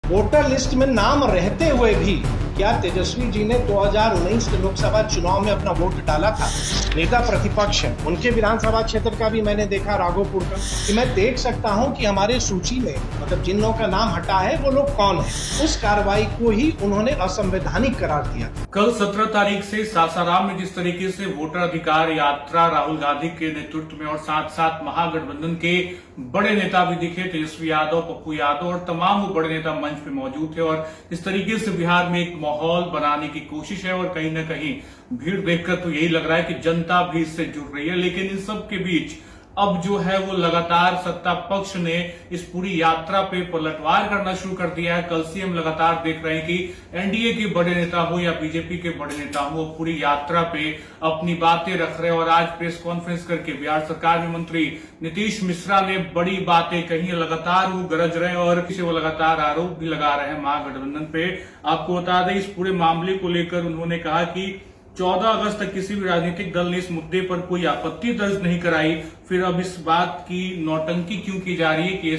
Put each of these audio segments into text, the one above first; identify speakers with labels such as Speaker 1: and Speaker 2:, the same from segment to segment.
Speaker 1: Voter list में नाम रहते हुए भी क्या तेजस्वी जी ने 2019 के लोकसभा चुनाव में अपना वोट डाला था? नेता प्रतिपक्ष है, उनके विधानसभा क्षेत्र का भी मैंने देखा, राघोपुर का, कि मैं देख सकता हूं कि हमारे सूची में मतलब जिन लोगों का नाम हटा है वो लोग कौन है। उस कार्रवाई को ही उन्होंने असंवैधानिक करार दिया।
Speaker 2: कल 17 तारीख से सासाराम में जिस तरीके से वोटर अधिकार यात्रा राहुल गांधी के नेतृत्व में और साथ साथ महागठबंधन के बड़े नेता भी दिखे, तेजस्वी यादव, पप्पू यादव और तमाम वो बड़े नेता मंच पे मौजूद थे और इस तरीके से बिहार में एक माहौल बनाने की कोशिश है और कहीं न कहीं भीड़ देखकर तो यही लग रहा है कि जनता भी इससे जुड़ रही है। लेकिन इन सब के बीच अब जो है वो लगातार सत्ता पक्ष ने इस पूरी यात्रा पे पलटवार करना शुरू कर दिया है। कल से हम लगातार देख रहे हैं कि एनडीए के बड़े नेता हो या बीजेपी के बड़े नेता हो, वो पूरी यात्रा पे अपनी बातें रख रहे हैं और आज प्रेस कॉन्फ्रेंस करके बिहार सरकार में मंत्री नीतीश मिश्रा ने बड़ी बातें कही है। लगातार वो गरज रहे हैं और किसी वो लगातार आरोप भी लगा रहे हैं महागठबंधन पे। आपको बता दें, इस पूरे मामले को लेकर उन्होंने कहा कि 14 अगस्त तक किसी भी राजनीतिक दल ने इस मुद्दे पर कोई आपत्ति दर्ज नहीं कराई, फिर अब इस बात की नौटंकी क्यों की जा रही है कि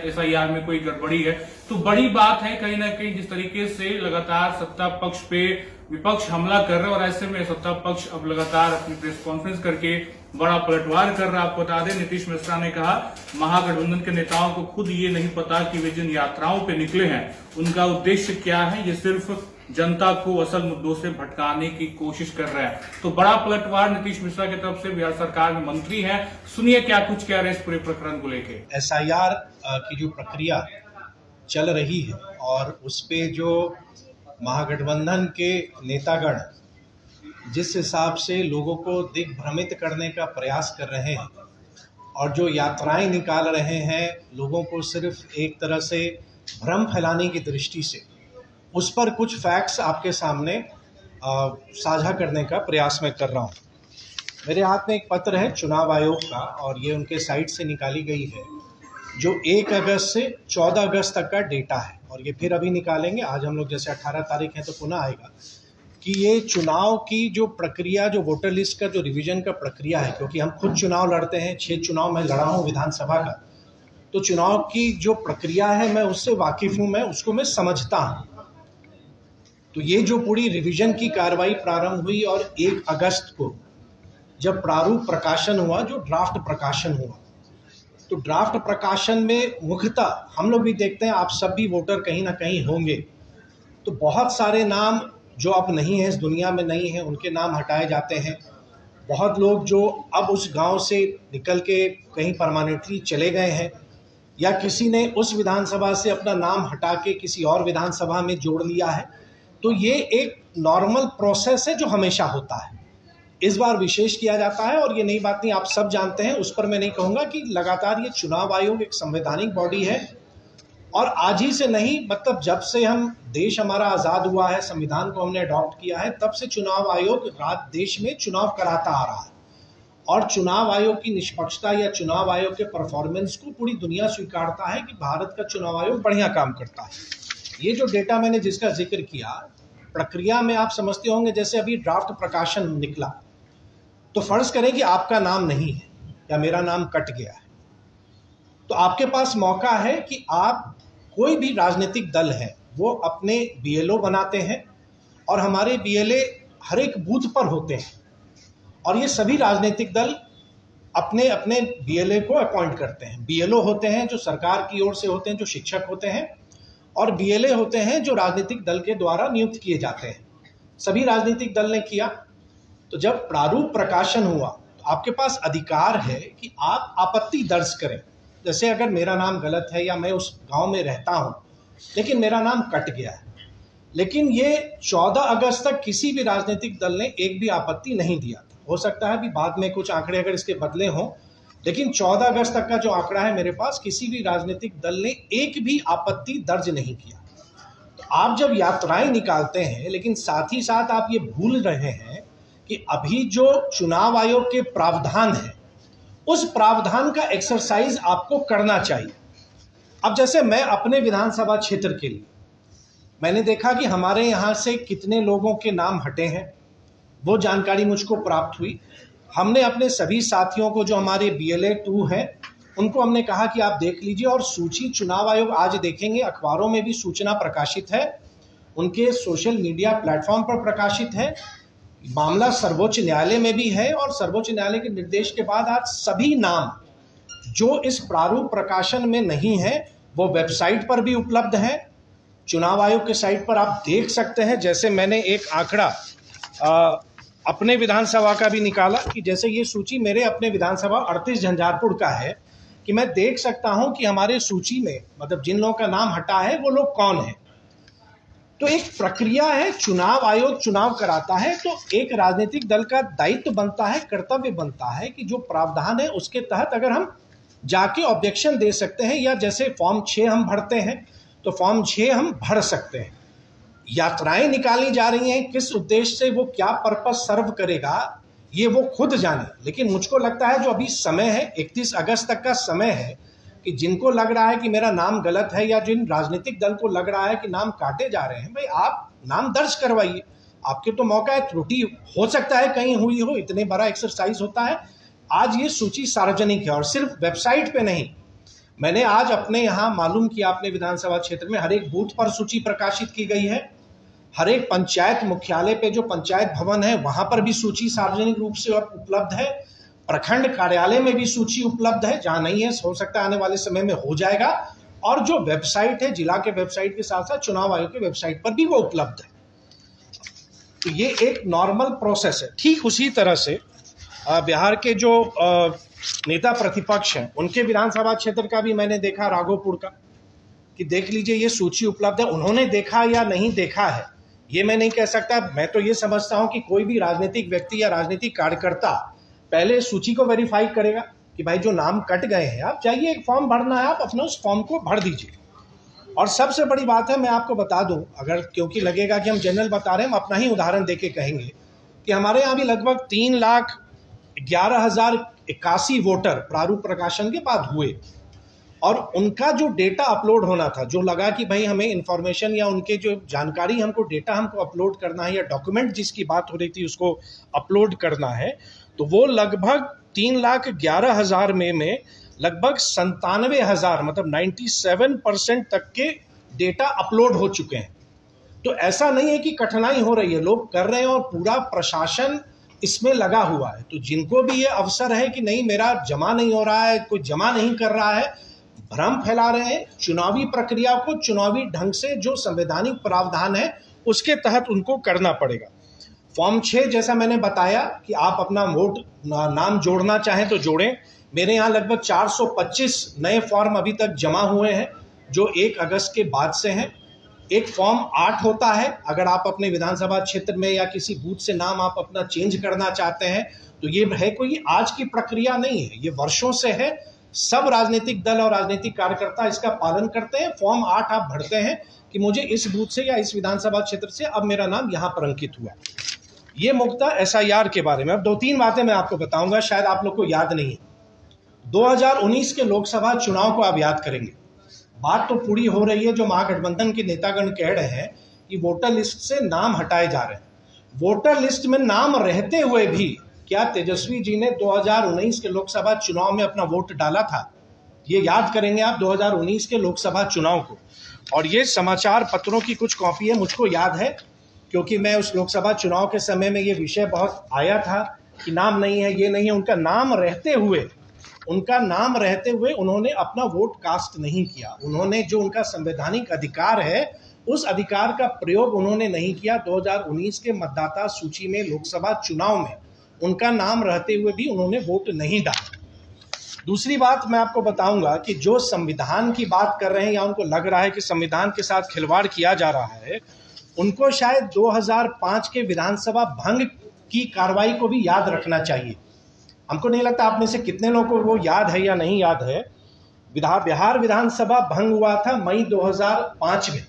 Speaker 2: एसआईआर में कोई गड़बड़ी है। तो बड़ी बात है कहीं ना कहीं जिस तरीके से लगातार सत्ता पक्ष पे विपक्ष हमला कर रहा है और ऐसे में सत्ता पक्ष अब लगातार अपनी प्रेस कॉन्फ्रेंस करके बड़ा पलटवार कर रहा है। आपको बता दें, नीतीश मिश्रा ने कहा महागठबंधन के नेताओं को खुद ये नहीं पता कि वे जिन यात्राओं पे निकले हैं उनका उद्देश्य क्या है, ये सिर्फ जनता को असल मुद्दों से भटकाने की कोशिश कर रहे हैं। तो बड़ा पलटवार नीतीश मिश्रा की तरफ से बिहार सरकार में मंत्री हैं, सुनिए क्या कुछ कह रहे हैं इस पूरे प्रकरण को लेके।
Speaker 1: एसआईआर की जो प्रक्रिया चल रही है और उस पे जो महागठबंधन के नेतागण जिस हिसाब से लोगों को दिग्भ्रमित करने का प्रयास कर रहे हैं और जो यात्राएं निकाल रहे हैं लोगों को सिर्फ एक तरह से भ्रम फैलाने की दृष्टि से, उस पर कुछ फैक्ट्स आपके सामने साझा करने का प्रयास मैं कर रहा हूँ। मेरे हाथ में एक पत्र है चुनाव आयोग का और ये उनके साइट से निकाली गई है जो 1 अगस्त से 14 अगस्त तक का डेटा है और ये फिर अभी निकालेंगे। आज हम लोग जैसे 18 तारीख है तो पुनः आएगा कि ये चुनाव की जो प्रक्रिया, जो वोटर लिस्ट का जो रिवीजन का प्रक्रिया है, क्योंकि हम खुद चुनाव लड़ते हैं, 6 चुनाव मैं लड़ा हूँ विधानसभा का, तो चुनाव की जो प्रक्रिया है मैं उससे वाकिफ हूँ, मैं उसको मैं समझता हूँ। तो ये जो पूरी रिवीजन की कार्रवाई प्रारंभ हुई और 1 अगस्त को जब प्रारूप प्रकाशन हुआ, जो ड्राफ्ट प्रकाशन हुआ, तो ड्राफ्ट प्रकाशन में मुख्यतः हम लोग भी देखते हैं, आप सब भी वोटर कहीं ना कहीं होंगे, तो बहुत सारे नाम जो अब नहीं है, इस दुनिया में नहीं है, उनके नाम हटाए जाते हैं। बहुत लोग जो अब उस गांव से निकल के कहीं परमानेंटली चले गए हैं या किसी ने उस विधानसभा से अपना नाम हटा के किसी और विधानसभा में जोड़ लिया है, तो ये एक नॉर्मल प्रोसेस है जो हमेशा होता है। इस बार विशेष किया जाता है और ये नई बात नहीं, आप सब जानते हैं, उस पर मैं नहीं कहूँगा कि लगातार ये चुनाव आयोग एक संवैधानिक बॉडी है और आज ही से नहीं, मतलब जब से हम देश हमारा आज़ाद हुआ है, संविधान को हमने अडॉप्ट किया है, तब से चुनाव आयोग देश में चुनाव कराता आ रहा है और चुनाव आयोग की निष्पक्षता या चुनाव आयोग के परफॉर्मेंस को पूरी दुनिया स्वीकारता है कि भारत का चुनाव आयोग बढ़िया काम करता है। ये जो डेटा मैंने जिसका जिक्र किया, प्रक्रिया में आप समझते होंगे, जैसे अभी ड्राफ्ट प्रकाशन निकला तो फर्ज करें कि आपका नाम नहीं है या मेरा नाम कट गया है, तो आपके पास मौका है कि आप, कोई भी राजनीतिक दल है वो अपने बीएलओ बनाते हैं और हमारे बीएलए हर एक बूथ पर होते हैं और ये सभी राजनीतिक दल अपने अपने बीएलए को अपॉइंट करते हैं। बीएलओ होते हैं जो सरकार की ओर से होते हैं, जो शिक्षक होते हैं, और बीएलए होते हैं जो राजनीतिक दल के द्वारा नियुक्त किए जाते हैं। सभी राजनीतिक दल ने किया। तो जब प्रारूप प्रकाशन हुआ तो आपके पास अधिकार है कि आप आपत्ति दर्ज करें। जैसे अगर मेरा नाम गलत है या मैं उस गांव में रहता हूं लेकिन मेरा नाम कट गया है, लेकिन ये 14 अगस्त तक किसी भी राजनीतिक दल ने एक भी आपत्ति नहीं दिया था। हो सकता है अभी बाद में कुछ आंकड़े अगर इसके बदले हों, लेकिन 14 अगस्त तक का जो आंकड़ा है मेरे पास, किसी भी राजनीतिक दल ने एक भी आपत्ति दर्ज नहीं किया। तो आप जब यात्राएं निकालते हैं, लेकिन साथ ही साथ आप ये भूल रहे हैं कि अभी जो चुनाव आयोग के प्रावधान है, उस प्रावधान का एक्सरसाइज आपको करना चाहिए। अब जैसे मैं अपने विधानसभा क्षेत्र के लिए मैंने देखा कि हमारे यहाँ से कितने लोगों के नाम हटे हैं, वो जानकारी मुझको प्राप्त हुई। हमने अपने सभी साथियों को, जो हमारे BLA 2 हैं, उनको हमने कहा कि आप देख लीजिए, और सूची चुनाव आयोग आज देखेंगे, अखबारों में भी सूचना प्रकाशित है, उनके सोशल मीडिया प्लेटफॉर्म पर प्रकाशित है, मामला सर्वोच्च न्यायालय में भी है, और सर्वोच्च न्यायालय के निर्देश के बाद आज सभी नाम जो इस प्रारूप प्रकाशन में नहीं है वो वेबसाइट पर भी उपलब्ध है। चुनाव आयोग के साइट पर आप देख सकते हैं। जैसे मैंने एक आंकड़ा अपने विधानसभा का भी निकाला कि जैसे ये सूची मेरे अपने विधानसभा 38 झंझारपुर का है, कि मैं देख सकता हूं कि हमारे सूची में मतलब जिन लोगों का नाम हटा है वो लोग कौन है। तो एक प्रक्रिया है, चुनाव आयोग चुनाव कराता है, तो एक राजनीतिक दल का दायित्व बनता है, कर्तव्य बनता है कि जो प्रावधान है उसके तहत अगर हम जाके ऑब्जेक्शन दे सकते हैं, या जैसे फॉर्म 6 हम भरते हैं तो फॉर्म 6 हम भर सकते हैं। यात्राएं निकाली जा रही हैं, किस उद्देश्य से, वो क्या पर्पस सर्व करेगा ये वो खुद जाने। लेकिन मुझको लगता है जो अभी समय है 31 अगस्त तक का समय है, कि जिनको लग रहा है कि मेरा नाम गलत है, या जिन राजनीतिक दल को लग रहा है कि नाम काटे जा रहे हैं, भाई आप नाम दर्ज करवाइए, आपके तो मौका है। त्रुटि हो सकता है कहीं हुई हो, इतने बड़ा एक्सरसाइज होता है। आज ये सूची सार्वजनिक है, और सिर्फ वेबसाइट पे नहीं, मैंने आज अपने यहाँ मालूम किया, अपने विधानसभा क्षेत्र में हर एक बूथ पर सूची प्रकाशित की गई है, हर एक पंचायत मुख्यालय पे जो पंचायत भवन है वहां पर भी सूची सार्वजनिक रूप से उपलब्ध है, प्रखंड कार्यालय में भी सूची उपलब्ध है, जहां नहीं है हो सकता है आने वाले समय में हो जाएगा, और जो वेबसाइट है जिला के वेबसाइट के साथ साथ चुनाव आयोग के वेबसाइट पर भी वो उपलब्ध है। तो ये एक नॉर्मल प्रोसेस है। ठीक उसी तरह से बिहार के जो नेता प्रतिपक्ष हैं उनके विधानसभा क्षेत्र का भी मैंने देखा, राघोपुर का, कि देख लीजिए ये सूची उपलब्ध है। उन्होंने देखा या नहीं देखा है ये मैं नहीं कह सकता। मैं तो ये समझता हूं कि कोई भी राजनीतिक व्यक्ति या राजनीतिक कार्यकर्ता पहले सूची को वेरीफाई करेगा कि भाई जो नाम कट गए हैं, आप जाइए, एक फॉर्म भरना है, आप अपने उस फॉर्म को भर दीजिए। और सबसे बड़ी बात है, मैं आपको बता दूं, अगर क्योंकि लगेगा कि हम जनरल बता रहे हैं, हम अपना ही उदाहरण देके कहेंगे कि हमारे यहाँ भी लगभग 3,11,081 वोटर प्रारूप प्रकाशन के बाद हुए, और उनका जो डेटा अपलोड होना था, जो लगा कि भाई हमें इंफॉर्मेशन या उनके जो जानकारी हमको डेटा हमको अपलोड करना है, या डॉक्यूमेंट जिसकी बात हो रही थी उसको अपलोड करना है, तो वो लगभग 3,11,000 में लगभग 97,000 मतलब 97% तक के डेटा अपलोड हो चुके हैं। तो ऐसा नहीं है कि कठिनाई हो रही है, लोग कर रहे हैं और पूरा प्रशासन इसमें लगा हुआ है। तो जिनको भी ये अवसर है कि नहीं मेरा जमा नहीं हो रहा है, कोई जमा नहीं कर रहा है, भ्रम फैला रहे हैं, चुनावी प्रक्रिया को चुनावी ढंग से जो संवैधानिक प्रावधान है उसके तहत उनको करना पड़ेगा। फॉर्म 6 जैसा मैंने बताया कि आप अपना वोट नाम जोड़ना चाहें तो जोड़ें। मेरे यहाँ लगभग 425 नए फॉर्म अभी तक जमा हुए हैं जो 1 अगस्त के बाद से हैं। एक फॉर्म 8 होता है, अगर आप अपने विधानसभा क्षेत्र में या किसी बूथ से नाम आप अपना चेंज करना चाहते हैं, तो ये है कोई आज की प्रक्रिया नहीं है, ये वर्षों से है। सब राजनीतिक दल और राजनीतिक कार्यकर्ता इसका पालन करते हैं। फॉर्म 8 आप भरते हैं कि मुझे इस बूथ से या इस विधानसभा क्षेत्र से अब मेरा नाम यहाँ पर अंकित हुआ। ये मुद्दा SIR के बारे में। अब 2-3 बातें मैं आपको बताऊंगा, शायद आप लोग को याद नहीं है। 2019 के लोकसभा चुनाव को आप याद करेंगे, बात तो पूरी हो रही है, जो महागठबंधन के नेतागण कह रहे हैं कि वोटर लिस्ट से नाम हटाए जा रहे हैं। वोटर लिस्ट में नाम रहते हुए भी क्या तेजस्वी जी ने 2019 के लोकसभा चुनाव में अपना वोट डाला था? ये याद करेंगे आप 2019 के लोकसभा चुनाव को। और ये समाचार पत्रों की कुछ कॉपी है, मुझको याद है क्योंकि मैं उस लोकसभा चुनाव के समय में ये विषय बहुत आया था कि नाम नहीं है, ये नहीं है। उनका नाम रहते हुए उन्होंने अपना वोट कास्ट नहीं किया। उन्होंने जो उनका संवैधानिक अधिकार है उस अधिकार का प्रयोग उन्होंने नहीं किया। 2019 के मतदाता सूची में लोकसभा चुनाव में उनका नाम रहते हुए भी उन्होंने वोट नहीं डाला। दूसरी बात मैं आपको बताऊंगा कि जो संविधान की बात कर रहे हैं या उनको लग रहा है कि संविधान के साथ खिलवाड़ किया जा रहा है, उनको शायद 2005 के विधानसभा भंग की कार्रवाई को भी याद रखना चाहिए। हमको नहीं लगता आप में से कितने लोगों को वो याद है या नहीं याद है। बिहार विधानसभा भंग हुआ था मई 2005 में,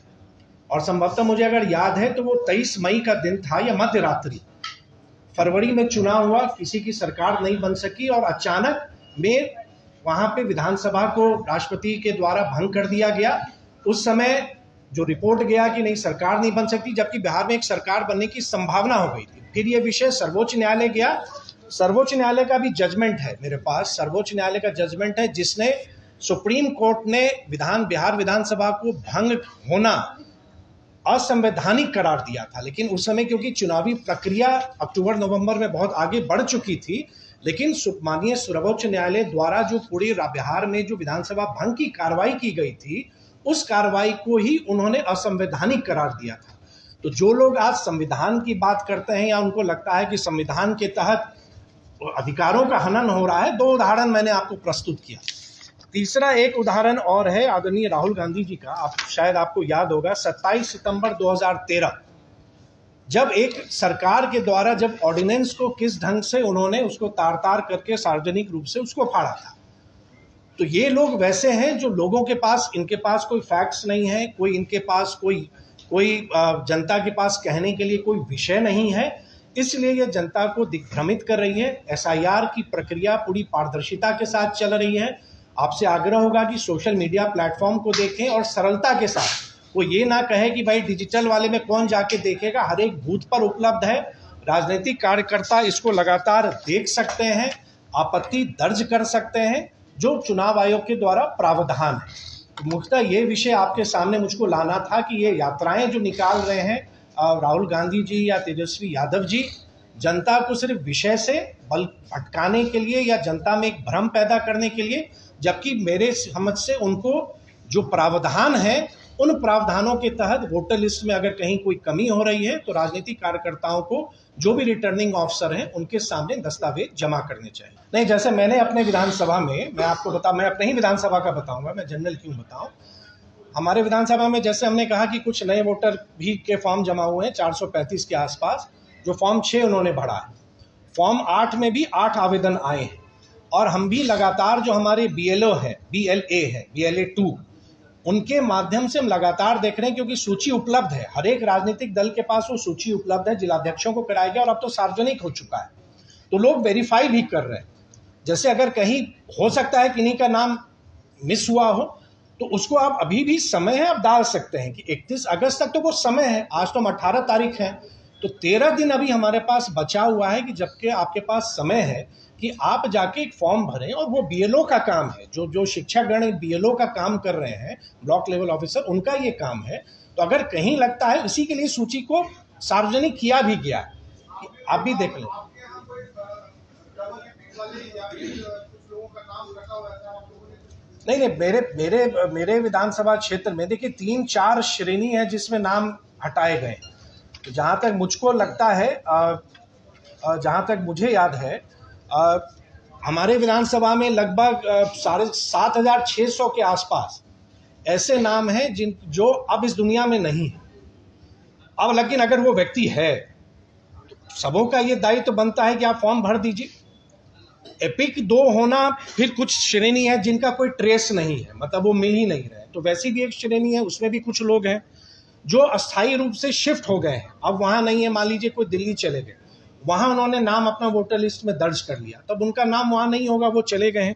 Speaker 1: और संभवतः मुझे अगर याद है तो वो 23 मई का दिन था या मध्य रात्रि। फरवरी में चुनाव हुआ, किसी की सरकार नहीं बन सकी, और अचानक में वहां पे विधानसभा को राष्ट्रपति के द्वारा भंग कर दिया गया। उस समय जो रिपोर्ट गया कि नहीं सरकार नहीं बन सकती, जबकि बिहार में एक सरकार बनने की संभावना हो गई थी। फिर ये विषय सर्वोच्च न्यायालय गया, सर्वोच्च न्यायालय का भी जजमेंट है मेरे पास। सर्वोच्च न्यायालय का जजमेंट है जिसने सुप्रीम कोर्ट ने बिहार विधानसभा को भंग होना असंवैधानिक करार दिया था, लेकिन उस समय क्योंकि चुनावी प्रक्रिया अक्टूबर नवंबर में बहुत आगे बढ़ चुकी थी, लेकिन माननीय सर्वोच्च न्यायालय द्वारा जो पूरे बिहार में जो विधानसभा भंग की कार्रवाई की गई थी, उस कार्रवाई को ही उन्होंने असंवैधानिक करार दिया था। तो जो लोग आज संविधान की बात करते हैं या उनको लगता है कि संविधान के तहत अधिकारों का हनन हो रहा है, दो उदाहरण मैंने आपको प्रस्तुत किया। तीसरा एक उदाहरण और है आदरणीय राहुल गांधी जी का। शायद आपको याद होगा 27 सितंबर 2013 जब एक सरकार के द्वारा जब ऑर्डिनेंस को किस ढंग से उन्होंने उसको तार करके सार्वजनिक रूप से उसको फाड़ा था। तो ये लोग वैसे हैं जो लोगों के पास, इनके पास कोई फैक्ट्स नहीं है, कोई इनके पास कोई जनता के पास कहने के लिए कोई विषय नहीं है, इसलिए ये जनता को दिग्भ्रमित कर रही है। एसआईआर की प्रक्रिया पूरी पारदर्शिता के साथ चल रही है। आपसे आग्रह होगा कि सोशल मीडिया प्लेटफॉर्म को देखें और सरलता के साथ, वो ये ना कहे कि भाई डिजिटल वाले में कौन जाके देखेगा, हर एक बूथ पर उपलब्ध है। राजनीतिक कार्यकर्ता इसको लगातार देख सकते हैं, आपत्ति दर्ज कर सकते हैं, जो चुनाव आयोग के द्वारा प्रावधान है। मुख्यतः ये विषय आपके सामने मुझको लाना था कि ये यात्राएं जो निकाल रहे हैं राहुल गांधी जी या तेजस्वी यादव जी, जनता को सिर्फ विषय से बल भटकाने के लिए या जनता में एक भ्रम पैदा करने के लिए, जबकि मेरे समझ से उनको जो प्रावधान है उन प्रावधानों के तहत वोटर लिस्ट में अगर कहीं कोई कमी हो रही है तो राजनीतिक कार्यकर्ताओं को जो भी रिटर्निंग ऑफिसर हैं उनके सामने दस्तावेज जमा करने चाहिए। नहीं, जैसे मैंने अपने विधानसभा में, मैं आपको मैं अपने ही विधानसभा का बताऊंगा, मैं जनरल क्यों बताऊं। हमारे विधानसभा में जैसे हमने कहा कि कुछ नए वोटर भी के फॉर्म जमा हुए हैं 435 के आसपास, जो फॉर्म 6 उन्होंने भरा है। फॉर्म 8 में भी 8 आवेदन आए हैं और हम भी लगातार जो हमारे BLO है, BLA है, BLA 2, उनके माध्यम से हम लगातार देख रहे हैं, क्योंकि सूची उपलब्ध है, हर एक राजनीतिक दल के पास वो सूची उपलब्ध है, जिलाध्यक्षों को कराया गया और अब तो सार्वजनिक हो चुका है, तो लोग वेरीफाई भी कर रहे हैं। जैसे अगर कहीं हो सकता है किन्हीं का नाम मिस हुआ हो तो उसको आप अभी भी समय है, आप डाल सकते हैं कि 31 अगस्त तक तो वो समय है। आज तो हम 18 तारीख है, तो 13 दिन अभी हमारे पास बचा हुआ है कि जबकि आपके पास समय है कि आप जाके एक फॉर्म भरें। और वो BLO का काम है, जो शिक्षागण BLO का काम कर रहे हैं, ब्लॉक लेवल ऑफिसर, उनका ये काम है। तो अगर कहीं लगता है, इसी के लिए सूची को सार्वजनिक किया भी गया है, आप भी देख लें। नहीं, मेरे विधानसभा क्षेत्र में देखिए 3-4 श्रेणी है जिसमें नाम हटाए गए। तो जहाँ तक मुझको लगता है, जहाँ तक मुझे याद है, हमारे विधानसभा में लगभग 7,600 के आसपास ऐसे नाम हैं जो अब इस दुनिया में नहीं है। अब लेकिन अगर वो व्यक्ति है तो सबों का ये दायित्व तो बनता है कि आप फॉर्म भर दीजिए। एपिक 2 होना, फिर कुछ श्रेणी है जिनका कोई ट्रेस नहीं है, मतलब वो मिल ही नहीं रहे, तो वैसी भी एक श्रेणी है, उसमें भी कुछ लोग हैं जो अस्थायी रूप से शिफ्ट हो गए हैं, अब वहाँ नहीं है। मान लीजिए कोई दिल्ली चले गए, वहाँ उन्होंने नाम अपना वोटर लिस्ट में दर्ज कर लिया, तब उनका नाम वहाँ नहीं होगा, वो चले गए हैं।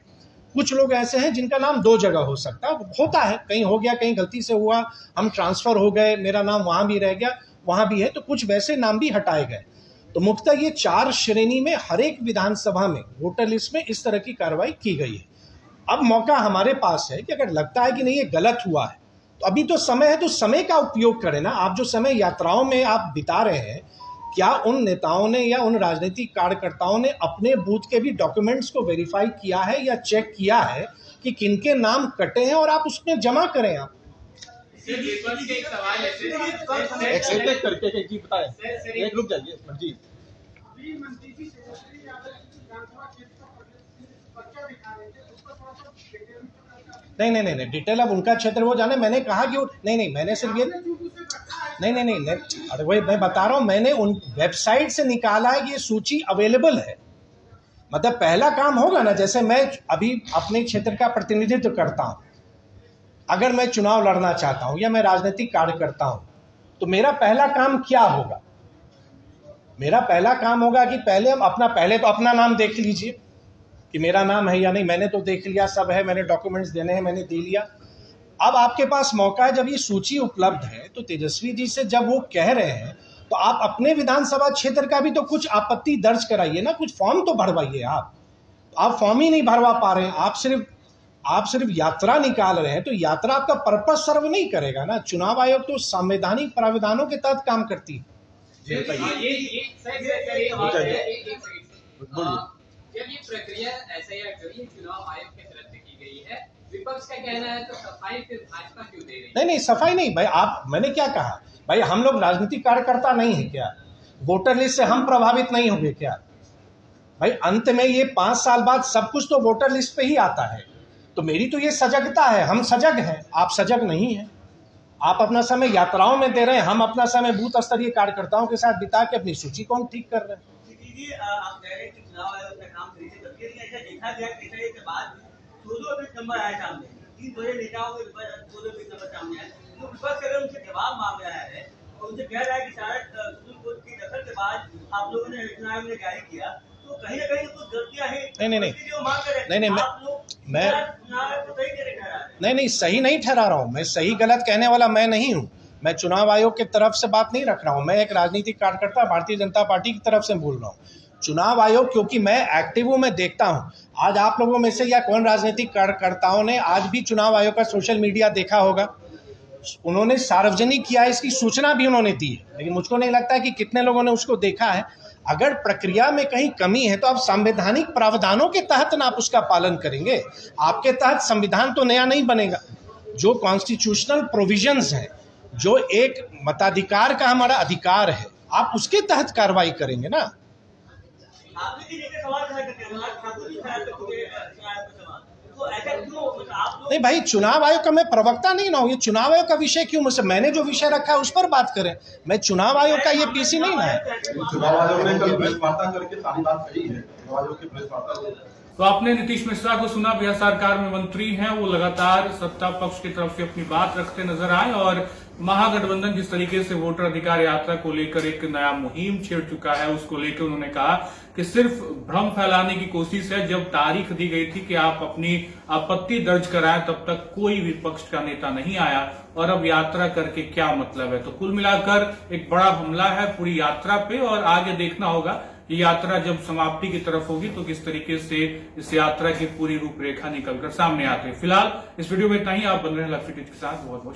Speaker 1: कुछ लोग ऐसे हैं जिनका नाम 2 जगह हो सकता है, होता है, कहीं हो गया, कहीं गलती से हुआ, हम ट्रांसफ़र हो गए, मेरा नाम वहाँ भी रह गया, वहाँ भी है, तो कुछ वैसे नाम भी हटाए गए। तो मुख्यतः ये 4 श्रेणी में हर एक विधानसभा में वोटर लिस्ट में इस तरह की कार्रवाई की गई है। अब मौका हमारे पास है कि अगर लगता है कि नहीं ये गलत हुआ है, तो अभी तो समय है, तो समय का उपयोग करें ना। आप जो समय यात्राओं में आप बिता रहे हैं, क्या उन नेताओं ने या उन राजनीतिक कार्यकर्ताओं ने अपने बूथ के भी डॉक्यूमेंट्स को वेरीफाई किया है या चेक किया है कि किनके नाम कटे हैं, और आप उसमें जमा करें। आप
Speaker 3: एक सवाल है करके जी बताएं, एक रुक जाइए जी।
Speaker 1: नहीं, डिटेल अब उनका क्षेत्र वो जाने। मैंने कहा कि नहीं, मैंने सिर्फ ये नहीं, अरे वही मैं बता रहा हूँ, मैंने उन वेबसाइट से निकाला है कि ये सूची अवेलेबल है। मतलब पहला काम होगा ना, जैसे मैं अभी अपने क्षेत्र का प्रतिनिधित्व करता हूँ, अगर मैं चुनाव लड़ना चाहता हूँ या मैं राजनीतिक कार्य करता हूँ, तो मेरा पहला काम क्या होगा? मेरा पहला काम होगा कि पहले तो अपना नाम देख लीजिए कि मेरा नाम है या नहीं। मैंने तो देख लिया, सब है, मैंने डॉक्यूमेंट्स देने हैं, मैंने दे लिया। अब आपके पास मौका है, जब ये सूची उपलब्ध है, तो तेजस्वी जी से जब वो कह रहे हैं तो आप अपने विधानसभा क्षेत्र का भी तो कुछ आपत्ति दर्ज कराइए ना, कुछ फॉर्म तो भरवाइए। आप फॉर्म ही नहीं भरवा पा रहे हैं, आप सिर्फ यात्रा निकाल रहे हैं, तो यात्रा आपका पर्पस सर्व नहीं करेगा ना। चुनाव आयोग तो संवैधानिक प्राविधानों के तहत काम करती है।
Speaker 4: जब ये प्रक्रिया एसआईआर जो ये चुनाव आयोग की तरफ से की गई है, विपक्ष का कहना है तो सफाई फिर भाजपा क्यों दे रही है?
Speaker 1: नहीं सफाई नहीं भाई, मैंने क्या कहा भाई, हम लोग राजनीतिक कार्यकर्ता नहीं है क्या? वोटर लिस्ट से हम प्रभावित नहीं होंगे क्या भाई? अंत में ये 5 साल बाद सब कुछ तो वोटर लिस्ट पे ही आता है। तो मेरी तो ये सजगता है, हम सजग हैं, आप सजग नहीं हैं। आप अपना समय यात्राओं में दे रहे हैं, हम अपना समय बूथ स्तरीय कार्यकर्ताओं के साथ बिता के अपनी सूची को हम ठीक कर रहे हैं।
Speaker 5: आप कह रहे हैं कि चुनाव आयोग अपना काम सही से करके नहीं, ऐसा देखा गया कि के बाद 2 पेज नंबर आया सामने, 3 बड़े नेताओं के 2 पेज नंबर सामने आए। तो विपक्ष अगर उनसे जवाब मांग रहा है और उनसे कह रहा है कि सारा सुप्रीम कोर्ट की दखल के बाद आप लोगों ने चुनाव आयोग ने जारी किया, तो कहीं ना कहीं कुछ गलतियां हैं।
Speaker 1: नहीं, सही नहीं ठहरा रहा हूँ मैं, सही गलत कहने वाला मैं नहीं हूँ। मैं चुनाव आयोग की तरफ से बात नहीं रख रहा हूँ, मैं एक राजनीतिक कार्यकर्ता भारतीय जनता पार्टी की तरफ से बोल रहा हूँ। चुनाव आयोग, क्योंकि मैं एक्टिव हूँ, मैं देखता हूँ। आज आप लोगों में से या कौन राजनीतिक कार्यकर्ताओं ने आज भी चुनाव आयोग का सोशल मीडिया देखा होगा? उन्होंने सार्वजनिक किया है, इसकी सूचना भी उन्होंने दी है, लेकिन मुझको नहीं लगता है कि कितने लोगों ने उसको देखा है। अगर प्रक्रिया में कहीं कमी है तो आप संवैधानिक प्रावधानों के तहत ना आप उसका पालन करेंगे। आपके तहत संविधान तो नया नहीं बनेगा। जो कॉन्स्टिट्यूशनल प्रोविजंस है, जो एक मताधिकार का हमारा अधिकार है, आप उसके तहत कार्रवाई करेंगे ना। नहीं भाई, चुनाव आयोग का मैं प्रवक्ता नहीं ना हूँ, ये चुनाव आयोग का विषय क्यों मुझसे, मैंने जो विषय रखा है उस पर बात करें। मैं चुनाव आयोग का ये पीसी नहीं ना है।
Speaker 3: चुनाव आयोग ने कल प्रेस वार्ता करके सारी बात कही है। चुनाव आयोग की प्रेस वार्ता
Speaker 2: तो आपने नीतीश मिश्रा को सुना, बिहार सरकार में मंत्री हैं, वो लगातार सत्ता पक्ष की तरफ से अपनी बात रखते नजर आए और महागठबंधन जिस तरीके से वोटर अधिकार यात्रा को लेकर एक नया मुहिम छेड़ चुका है, उसको लेकर उन्होंने कहा कि सिर्फ भ्रम फैलाने की कोशिश है। जब तारीख दी गई थी कि आप अपनी आपत्ति दर्ज कराएं, तब तक कोई विपक्ष का नेता नहीं आया और अब यात्रा करके क्या मतलब है। तो कुल मिलाकर एक बड़ा हमला है पूरी यात्रा पे और आगे देखना होगा ये यात्रा जब समाप्ति की तरफ होगी तो किस तरीके से इस यात्रा की पूरी रूपरेखा निकलकर सामने आती है। फिलहाल इस वीडियो में इतना ही। आप बन रहे हैं लक्ष्य के साथ। बहुत बहुत